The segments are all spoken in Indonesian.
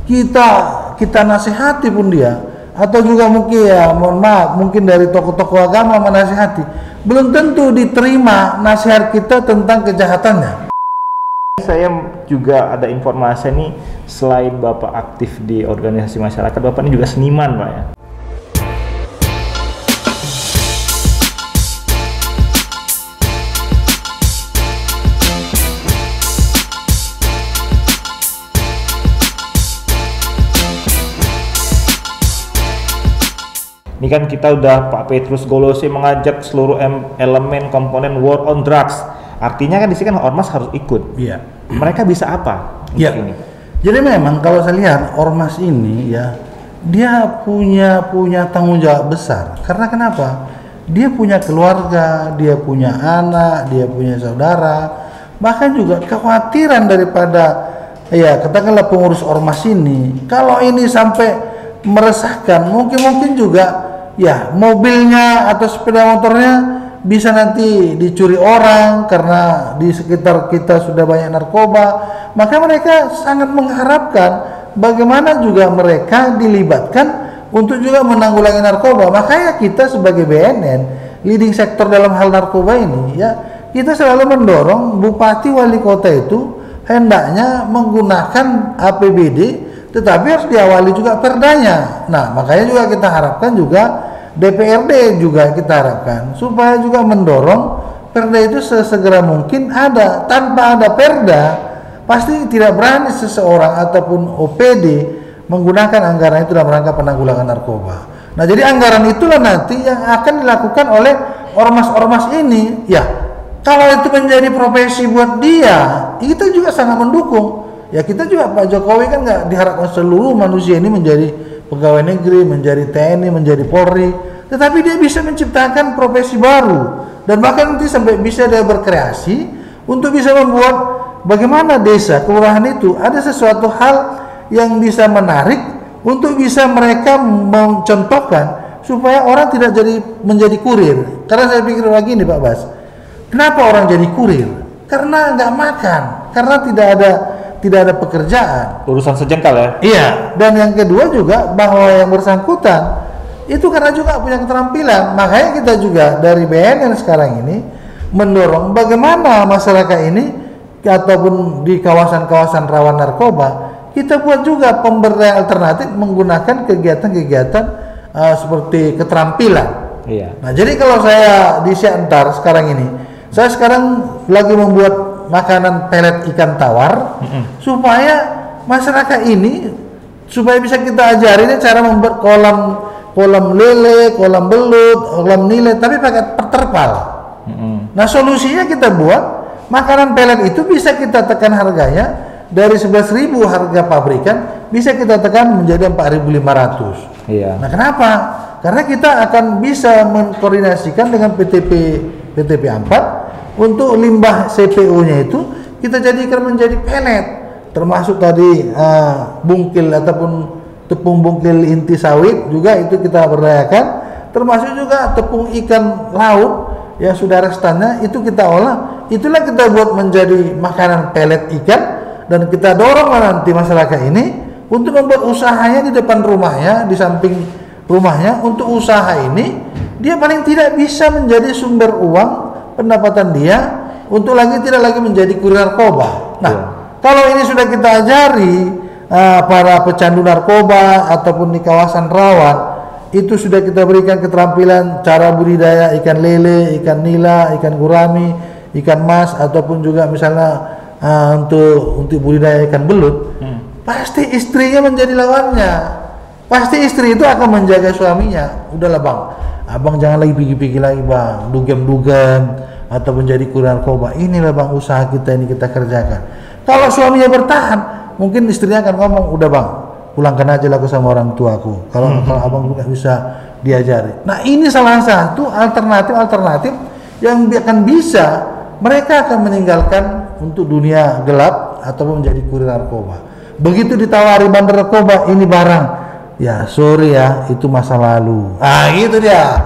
kita nasihati pun dia, atau juga mungkin ya mohon maaf mungkin dari tokoh-tokoh agama menasihati, belum tentu diterima nasihat kita tentang kejahatannya. Saya juga ada informasi nih, selain Bapak aktif di organisasi masyarakat, Bapak ini juga seniman, Pak ya. Ini kan kita udah Pak Petrus Golose mengajak seluruh elemen komponen war on drugs. Artinya kan di sini kan ormas harus ikut. Iya. Mereka bisa apa untuk ini? Jadi memang kalau saya lihat ormas ini ya, dia punya tanggung jawab besar. Karena kenapa? Dia punya keluarga, dia punya anak, dia punya saudara. Bahkan juga kekhawatiran daripada ya katakanlah pengurus ormas ini, kalau ini sampai meresahkan, mungkin juga ya mobilnya atau sepeda motornya bisa nanti dicuri orang karena di sekitar kita sudah banyak narkoba. Maka mereka sangat mengharapkan bagaimana juga mereka dilibatkan untuk juga menanggulangi narkoba. Makanya kita sebagai BNN, leading sektor dalam hal narkoba ini ya, kita selalu mendorong bupati wali kota itu hendaknya menggunakan APBD, tetapi harus diawali juga perdanya. Nah, makanya juga kita harapkan juga DPRD juga kita harapkan supaya juga mendorong perda itu sesegera mungkin ada. Tanpa ada perda, pasti tidak berani seseorang ataupun OPD menggunakan anggaran itu dalam rangka penanggulangan narkoba. Nah, jadi anggaran itulah nanti yang akan dilakukan oleh ormas-ormas ini. Ya, kalau itu menjadi profesi buat dia, kita juga sangat mendukung. Ya, kita juga Pak Jokowi kan nggak diharapkan seluruh manusia ini menjadi pegawai negeri, menjadi TNI, menjadi Polri, tetapi dia bisa menciptakan profesi baru dan bahkan nanti sampai bisa dia berkreasi untuk bisa membuat bagaimana desa, kelurahan itu ada sesuatu hal yang bisa menarik untuk bisa mereka mencontohkan supaya orang tidak menjadi kurir. Karena saya pikir begini Pak Bas, kenapa orang jadi kurir? Karena nggak makan, karena tidak ada pekerjaan. Urusan sejengkal ya? Iya, dan yang kedua juga bahwa yang bersangkutan itu karena juga punya keterampilan. Makanya kita juga dari BNN sekarang ini mendorong bagaimana masyarakat ini ataupun di kawasan-kawasan rawan narkoba, kita buat juga pemberdayaan alternatif menggunakan kegiatan-kegiatan seperti keterampilan. Iya. Nah, jadi kalau saya di Siantar sekarang ini, saya sekarang lagi membuat makanan pelet ikan tawar supaya masyarakat ini supaya bisa kita ajarin cara membuat kolam lele, kolam belut, kolam nile tapi pakai terpal. Nah, solusinya kita buat makanan pelet itu bisa kita tekan harganya dari 11.000 harga pabrikan bisa kita tekan menjadi 4.500. Iya. Nah, kenapa? Karena kita akan bisa mengkoordinasikan dengan PTP 4 untuk limbah CPO-nya itu kita jadikan menjadi pelet, termasuk tadi bungkil ataupun tepung bungkil inti sawit juga itu kita berdayakan, termasuk juga tepung ikan laut yang sudah restannya itu kita olah, itulah kita buat menjadi makanan pelet ikan dan kita doronglah nanti masyarakat ini untuk membuat usahanya di depan rumahnya, di samping rumahnya. Untuk usaha ini dia paling tidak bisa menjadi sumber uang pendapatan dia untuk tidak lagi menjadi kurir narkoba. Nah, kalau ini sudah kita ajari para pecandu narkoba ataupun di kawasan rawan, itu sudah kita berikan keterampilan cara budidaya ikan lele, ikan nila, ikan gurami, ikan mas ataupun juga misalnya untuk budidaya ikan belut, pasti istrinya menjadi lawannya. Pasti istri itu akan menjaga suaminya. Udahlah bang, abang jangan lagi pergi-pergi lagi bang, dugem-dugem ataupun jadi kurir narkoba. Inilah bang usaha kita ini kita kerjakan. Kalau suaminya bertahan, mungkin istrinya akan ngomong, udah bang, pulangkan aja aku sama orang tuaku. Kalau abang nggak bisa diajari. Nah, ini salah satu alternatif yang akan bisa mereka akan meninggalkan untuk dunia gelap ataupun menjadi kurir narkoba. Begitu ditawari bandar narkoba, ini barang, ya sorry ya, itu masa lalu. Gitu dia.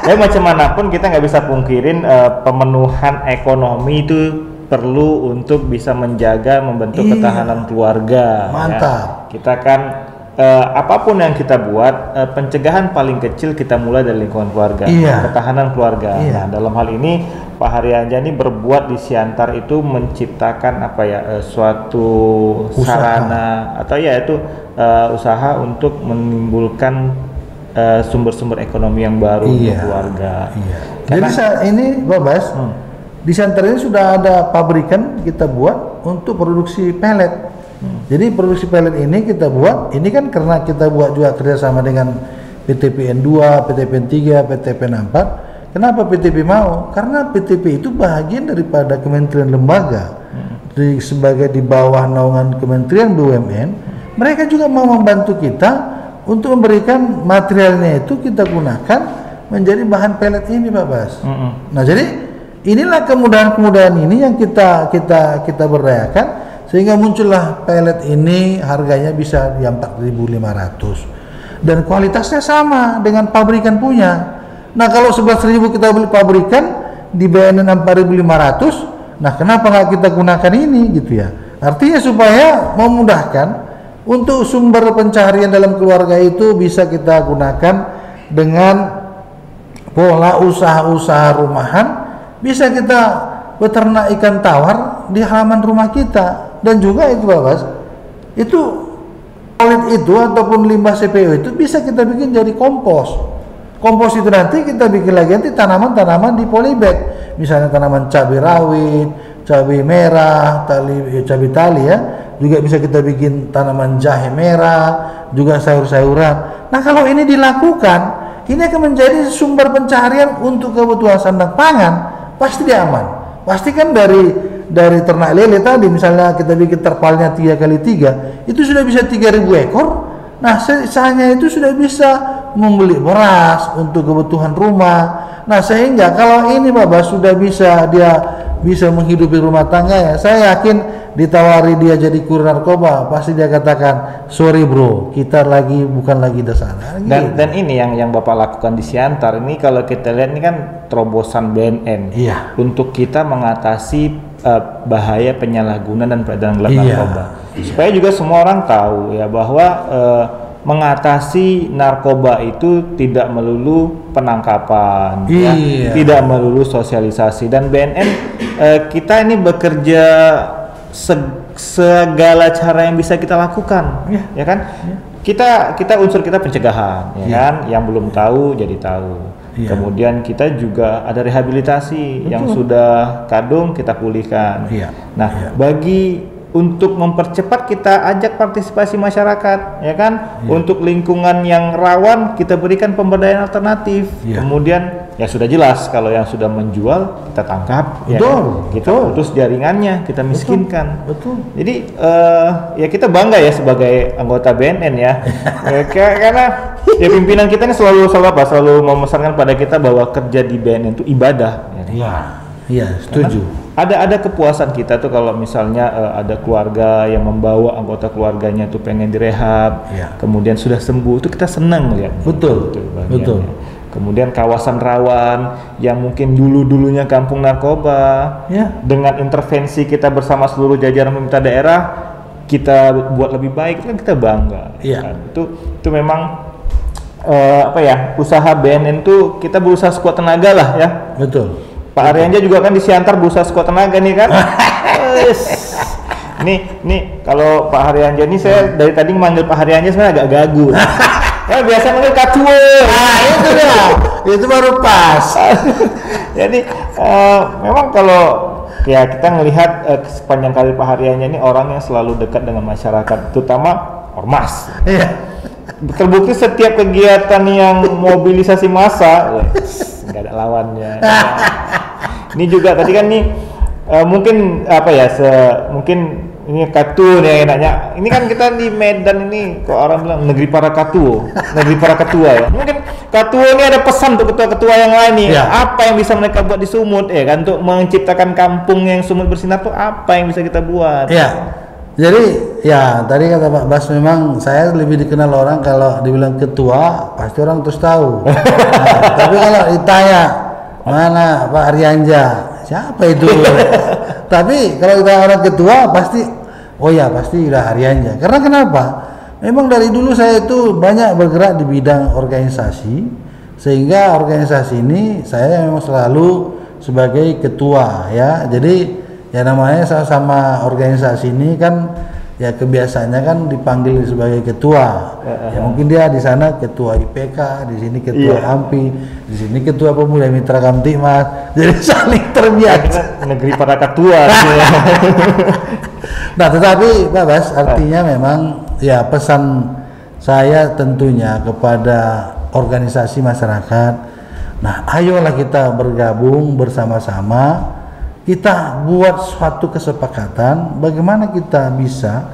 Tapi macam manapun kita nggak bisa pungkirin pemenuhan ekonomi itu perlu untuk bisa menjaga membentuk ketahanan keluarga. Mantap. Ya. kita kan apapun yang kita buat, pencegahan paling kecil kita mulai dari lingkungan keluarga, ketahanan keluarga. Nah, dalam hal ini Pak Haryanja ini berbuat di Siantar itu menciptakan suatu sarana atau itu usaha untuk menimbulkan sumber-sumber ekonomi yang baru untuk keluarga. Jadi ini Babas, di Siantar ini sudah ada pabrikan kita buat untuk produksi pelet. Jadi produksi pelet ini kita buat, ini kan karena kita buat juga kerjasama dengan PTPN 2, PTPN 3, PTPN 4. Kenapa PTP mau? Karena PTP itu bagian daripada kementerian lembaga, sebagai di bawah naungan Kementerian BUMN. Mereka juga mau membantu kita untuk memberikan materialnya itu kita gunakan menjadi bahan pelet ini, Pak Bas. Nah, jadi inilah kemudahan-kemudahan ini yang kita berdayakan. Sehingga muncullah pelet ini, harganya bisa di 4.500 dan kualitasnya sama dengan pabrikan punya. Nah, kalau 11.000 kita beli pabrikan di BNN 4.500, nah kenapa nggak kita gunakan ini gitu ya? Artinya supaya memudahkan untuk sumber pencaharian dalam keluarga itu bisa kita gunakan dengan pola usaha-usaha rumahan. Bisa kita beternak ikan tawar di halaman rumah kita. Dan juga itu Babas, itu kulit itu ataupun limbah CPO itu bisa kita bikin jadi kompos. Kompos itu nanti kita bikin lagi nanti tanaman-tanaman di polybag. Misalnya tanaman cabai rawit, cabai merah, cabai tali ya. Juga bisa kita bikin tanaman jahe merah, juga sayur-sayuran. Nah, kalau ini dilakukan, ini akan menjadi sumber pencaharian untuk kebutuhan sandang pangan. Pasti dia aman. Pasti kan dari ternak lele tadi, misalnya kita bikin terpalnya 3x3, itu sudah bisa 3.000 ekor. Nah, sisanya itu sudah bisa membeli beras untuk kebutuhan rumah. Nah, sehingga kalau ini Bapak sudah dia bisa menghidupi rumah tangga ya, saya yakin ditawari dia jadi kurir narkoba, pasti dia katakan, sorry bro, kita bukan lagi di sana. Dan ini yang Bapak lakukan di Siantar ini, kalau kita lihat ini kan terobosan BNN untuk kita mengatasi bahaya penyalahgunaan dan peredaran gelap narkoba. Supaya juga semua orang tahu ya bahwa mengatasi narkoba itu tidak melulu penangkapan, tidak melulu sosialisasi. Dan BNN kita ini bekerja segala cara yang bisa kita lakukan, ya kan? Kita unsur kita pencegahan, ya kan? Yang belum tahu jadi tahu. Kemudian kita juga ada rehabilitasi. Betul. Yang sudah kadung kita pulihkan. Nah, bagi untuk mempercepat kita ajak partisipasi masyarakat, ya kan? Untuk lingkungan yang rawan kita berikan pemberdayaan alternatif. Kemudian ya sudah jelas kalau yang sudah menjual kita tangkap, ya kan? Kita putus jaringannya, kita miskinkan. Jadi ya kita bangga ya sebagai anggota BNN ya. Karena ya pimpinan kita ini selalu memesankan pada kita bahwa kerja di BNN itu ibadah. Iya, setuju. Ada kepuasan kita tuh kalau misalnya ada keluarga yang membawa anggota keluarganya tuh pengen direhab, kemudian sudah sembuh, itu kita senang lihat. Betul. Kemudian kawasan rawan yang mungkin dulunya kampung narkoba, dengan intervensi kita bersama seluruh jajaran pemerintah daerah, kita buat lebih baik, itu kan kita bangga. Kan? Itu memang usaha BNN tuh kita berusaha sekuat tenaga lah ya. Betul. Pak Haryanja juga kan di Siantar berusaha sekuat tenaga nih kan. Nih kalau Pak Haryanja ini saya dari tadi manggil Pak Haryanja sebenarnya agak gagu. Ya biasa manggil Katuo. Itu dia. Itu baru pas. Jadi memang kalau ya kita melihat sepanjang karir Pak Haryanja ini orang yang selalu dekat dengan masyarakat, terutama ormas. Terbukti setiap kegiatan yang mobilisasi massa nggak ada lawannya. Ini juga tadi kan nih mungkin mungkin ini Katuo nih enaknya. Ini kan kita di Medan ini kok orang bilang negeri para Katuo, negeri para ketua ya. Mungkin Katuo ini ada pesan untuk ketua-ketua yang lain nih. Apa yang bisa mereka buat di Sumut ya kan untuk menciptakan kampung yang Sumut bersinar tuh apa yang bisa kita buat? Jadi ya tadi kata Pak Bas, memang saya lebih dikenal orang kalau dibilang ketua pasti orang terus tahu. Tapi kalau ditanya mana Pak Haryanja, siapa itu? Tapi kalau kita orang ketua pasti, oh ya pasti udah Haryanja. Karena kenapa? Memang dari dulu saya itu banyak bergerak di bidang organisasi, sehingga organisasi ini saya memang selalu sebagai ketua ya. Jadi ya namanya sama organisasi ini kan ya kebiasaannya kan dipanggil sebagai ketua. Ya mungkin dia di sana ketua IPK, di sini ketua AMPI, di sini ketua Pemuda Mitra Kamtibmas. Jadi saling terbiasa. Negeri para ketua. Nah, tetapi Pak Bas, artinya memang ya pesan saya tentunya kepada organisasi masyarakat. Nah, ayolah kita bergabung bersama-sama. Kita buat suatu kesepakatan bagaimana kita bisa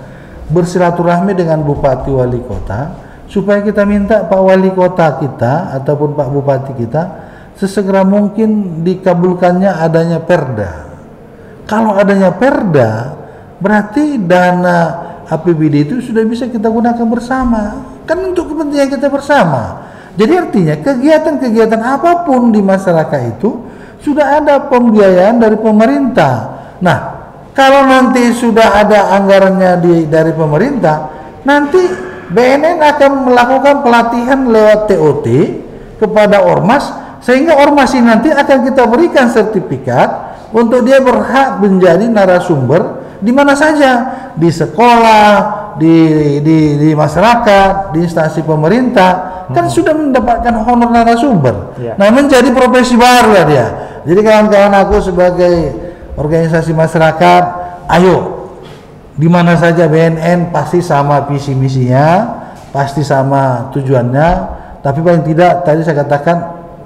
bersilaturahmi dengan Bupati Wali Kota, supaya kita minta Pak Wali Kota kita ataupun Pak Bupati kita sesegera mungkin dikabulkannya adanya perda. Kalau adanya perda, berarti dana APBD itu sudah bisa kita gunakan bersama, kan untuk kepentingan kita bersama. Jadi artinya kegiatan-kegiatan apapun di masyarakat itu sudah ada pembiayaan dari pemerintah. Nah, kalau nanti sudah ada anggarannya dari pemerintah, nanti BNN akan melakukan pelatihan lewat TOT kepada ormas, sehingga ormas ini nanti akan kita berikan sertifikat untuk dia berhak menjadi narasumber di mana saja, di sekolah, di masyarakat, di instansi pemerintah, kan sudah mendapatkan honor narasumber. Nah, menjadi profesi baru lah dia. Jadi kawan-kawan aku sebagai organisasi masyarakat, ayo di mana saja BNN pasti sama visi misinya, pasti sama tujuannya, tapi paling tidak tadi saya katakan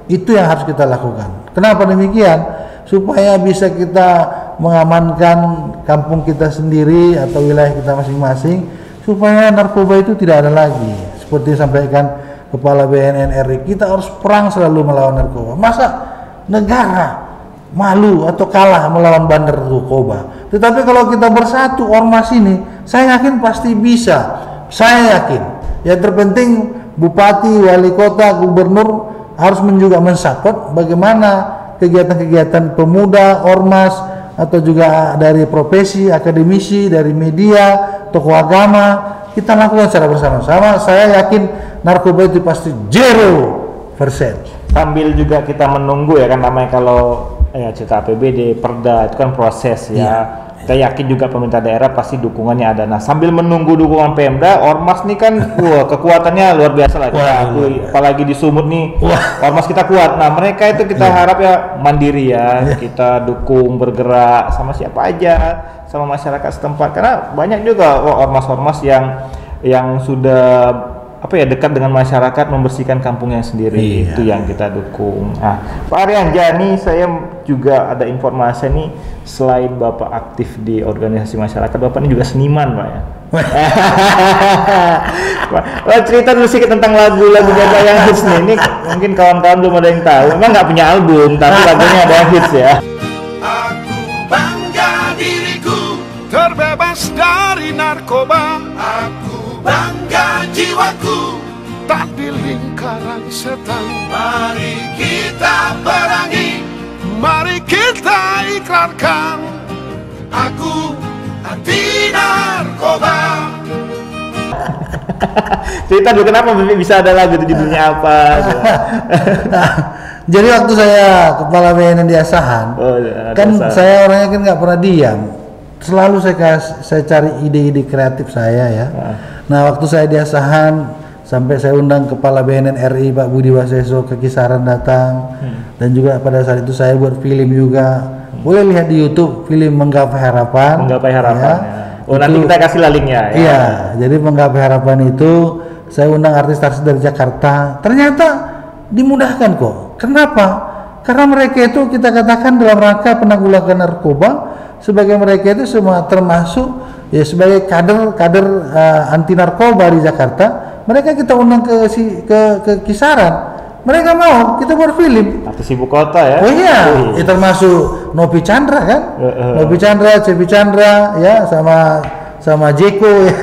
itu yang harus kita lakukan. Kenapa demikian? Supaya bisa kita mengamankan kampung kita sendiri atau wilayah kita masing-masing, supaya narkoba itu tidak ada lagi. Seperti disampaikan Kepala BNN RI, kita harus perang selalu melawan narkoba. Masa negara malu atau kalah melawan bandar narkoba? Tetapi kalau kita bersatu ormas ini, saya yakin pasti bisa. Saya yakin. Yang terpenting Bupati, Wali Kota, Gubernur harus juga mensupport bagaimana kegiatan-kegiatan pemuda, ormas, atau juga dari profesi, akademisi, dari media, tokoh agama, kita lakukan secara bersama-sama. Saya yakin narkoba itu pasti 0%. Sambil juga kita menunggu ya kan, namanya kalau cerita APBD, Perda itu kan proses ya. Kita yakin juga pemerintah daerah pasti dukungannya ada. Nah, sambil menunggu dukungan Pemda, ormas nih kan kekuatannya luar biasa lah. Kita akui, apalagi di Sumut nih, ormas kita kuat. Nah, mereka itu kita harap ya mandiri ya. Kita dukung bergerak sama siapa aja, sama masyarakat setempat. Karena banyak juga ormas-ormas yang sudah dekat dengan masyarakat, membersihkan kampungnya sendiri. Itu yang kita dukung. Nah, Pak Arianja nih, saya juga ada informasi nih, selain Bapak aktif di organisasi masyarakat, Bapak ini juga seniman, Pak ya. Pak, cerita dulu sedikit tentang lagu-lagu Bapak yang hits nih. Ini mungkin kawan-kawan belum ada yang tahu. Memang nggak punya album, tapi lagunya ada yang hits ya. Aku bangga diriku terbebas dari narkoba. Aku bangga jiwaku tak di lingkaran setan. Mari kita perangi, mari kita ikrarkan, aku anti narkoba. Cerita dulu kenapa bisa ada lagu itu, judulnya apa? Jadi waktu saya kepala BNN di Asahan, saya orangnya kan nggak pernah diam. Selalu saya cari ide-ide kreatif saya ya. Nah, waktu saya di Asahan, sampai saya undang Kepala BNN RI Pak Budi Waseso ke Kisaran datang, dan juga pada saat itu saya buat film juga. Boleh lihat di YouTube film Menggapai Harapan. Menggapai Harapan. Ya. Nanti kita kasih linknya. Ya. Iya, jadi Menggapai Harapan itu saya undang artis-artis dari Jakarta. Ternyata dimudahkan kok. Kenapa? Karena mereka itu kita katakan dalam rangka penanggulangan narkoba, sebagai mereka itu semua termasuk ya sebagai kader anti narkoba di Jakarta. Mereka kita undang ke Kisaran. Mereka mau kita buat film. Artis ibu kota ya. Oh iya, termasuk Novi Chandra kan? Novi Chandra, Cepi Chandra ya, sama Jeko ya.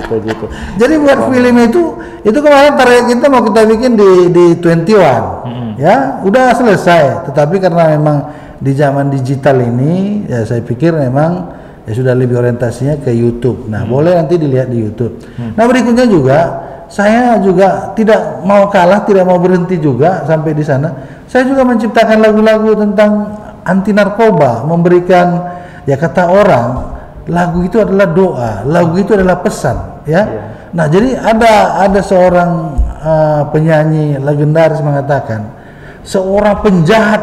Jeko. Jadi buat film itu kemarin target kita mau kita bikin di 21. Ya, udah selesai. Tetapi karena memang di zaman digital ini ya, saya pikir memang ya sudah lebih orientasinya ke YouTube. Nah, boleh nanti dilihat di YouTube. Nah, berikutnya juga saya juga tidak mau kalah, tidak mau berhenti juga sampai di sana. Saya juga menciptakan lagu-lagu tentang anti narkoba, memberikan, ya kata orang, lagu itu adalah doa, lagu itu adalah pesan, ya. Nah, jadi ada seorang penyanyi legendaris mengatakan, seorang penjahat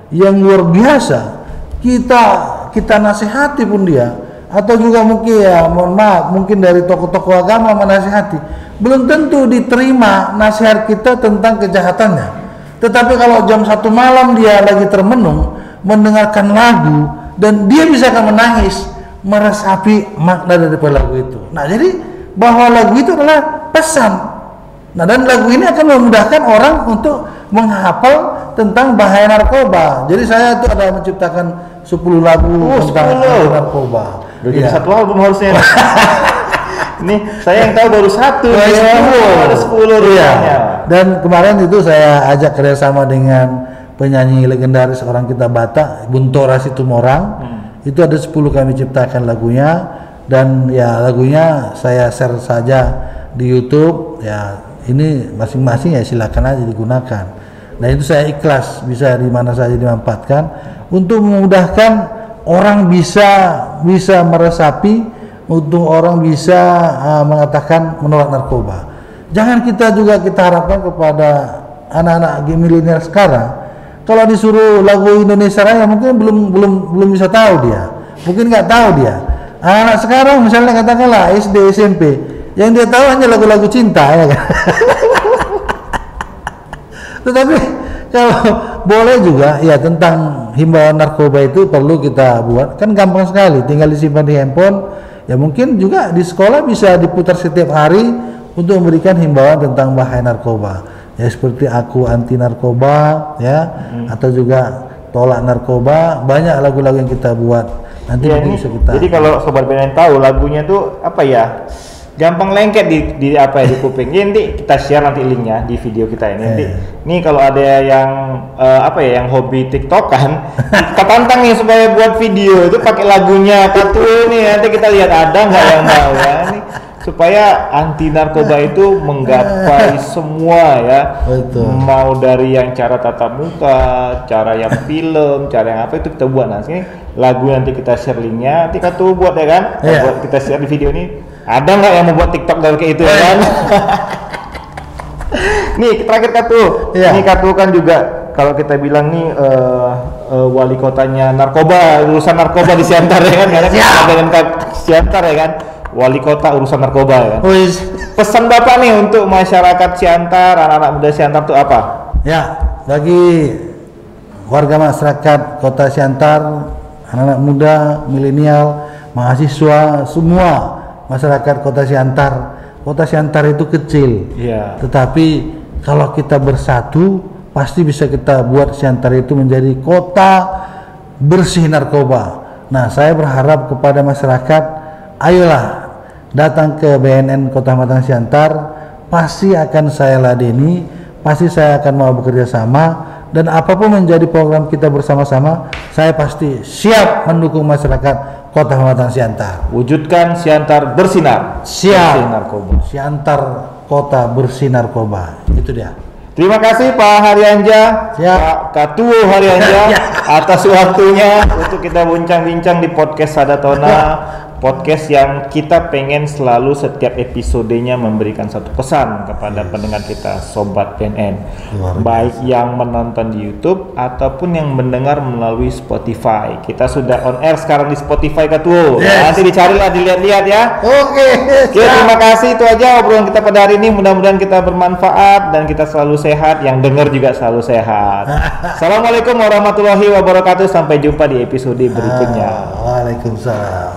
yang luar biasa kita nasihati pun dia, atau juga mungkin ya mohon maaf mungkin dari tokoh-tokoh agama menasihati, belum tentu diterima nasihat kita tentang kejahatannya. Tetapi kalau jam 1 malam dia lagi termenung mendengarkan lagu dan dia bisa akan menangis meresapi makna daripada lagu itu. Nah, jadi bahwa lagu itu adalah pesan. Nah, dan lagu ini akan memudahkan orang untuk menghafal tentang bahaya narkoba. Jadi saya tuh ada menciptakan 10 lagu tentang narkoba. Udah jadi satu album harusnya. Ini saya yang tahu baru satu. Ada 10 rupanya. Dan kemarin itu saya ajak kerjasama dengan penyanyi legendaris orang kita Batak, Buntora Situmorang. Itu ada 10 kami ciptakan lagunya, dan ya lagunya saya share saja di YouTube. Ya ini masing-masing ya silakan aja digunakan. Nah, itu saya ikhlas bisa di mana saja dimanfaatkan untuk memudahkan orang bisa meresapi, untuk orang bisa mengatakan menolak narkoba. Jangan kita harapkan kepada anak-anak milenial sekarang, kalau disuruh lagu Indonesia Raya mungkin belum bisa tahu dia, mungkin nggak tahu dia. Anak sekarang misalnya katakanlah SD SMP, yang dia tahu hanya lagu-lagu cinta, ya kan? Tetapi kalau boleh juga ya tentang himbauan narkoba itu perlu kita buat, kan gampang sekali, tinggal disimpan di handphone. Ya mungkin juga di sekolah bisa diputar setiap hari untuk memberikan himbauan tentang bahaya narkoba. Ya seperti aku anti narkoba, ya, atau juga tolak narkoba. Banyak lagu-lagu yang kita buat. Nanti ya, bisa kita. Jadi kalau sobat BNN tahu lagunya tuh apa ya? Gampang lengket di apa ya, di kuping. Ya, nanti kita share nanti linknya di video kita ini. Nanti nih kalau ada yang yang hobi TikTokan, kita tantang nih supaya buat video itu pakai lagunya Katuo nih. Nanti kita lihat ada nggak yang mau ya. Nih, supaya anti narkoba itu menggapai semua ya. Betul. Mau dari yang cara tatap muka, cara yang film, cara yang apa itu kita buat. Nah, sini lagu nanti kita share linknya, nanti Katuo buat ya kan? Buat kita share di video ini. Ada nggak yang mau buat TikTok dari kayak itu ya kan? Nih terakhir Katuo, ini Katuo kan juga kalau kita bilang nih wali kotanya narkoba, urusan narkoba di Siantar ya kan? Karena kita dengan Siantar ya kan, wali kota urusan narkoba ya kan? Pesan Bapak nih untuk masyarakat Siantar, anak-anak muda Siantar itu apa? Ya, bagi warga masyarakat kota Siantar, anak-anak muda, milenial, mahasiswa, semua masyarakat kota Siantar itu kecil, tetapi kalau kita bersatu pasti bisa kita buat Siantar itu menjadi kota bersih narkoba. Nah, saya berharap kepada masyarakat, ayolah datang ke BNN Kota Matang Siantar, pasti akan saya ladeni, pasti saya akan mau bekerja sama, dan apapun menjadi program kita bersama-sama, saya pasti siap mendukung masyarakat Kota Matang Siantar. Wujudkan Siantar bersinar. Siap. Bersih narkoba. Siantar kota bersih narkoba. Itu dia. Terima kasih Pak Haryanja, Pak Katuo Haryanja atas waktunya untuk kita bincang-bincang di podcast Sadatona. Podcast yang kita pengen selalu setiap episodenya memberikan satu pesan kepada pendengar kita, Sobat BNN, baik yang menonton di YouTube ataupun yang mendengar melalui Spotify. Kita sudah on air sekarang di Spotify Katuo. Nanti dicarilah, dilihat-lihat ya. Oke, terima kasih, itu aja obrolan kita pada hari ini. Mudah-mudahan kita bermanfaat dan kita selalu sehat, yang dengar juga selalu sehat. Assalamualaikum warahmatullahi wabarakatuh. Sampai jumpa di episode berikutnya. Waalaikumsalam.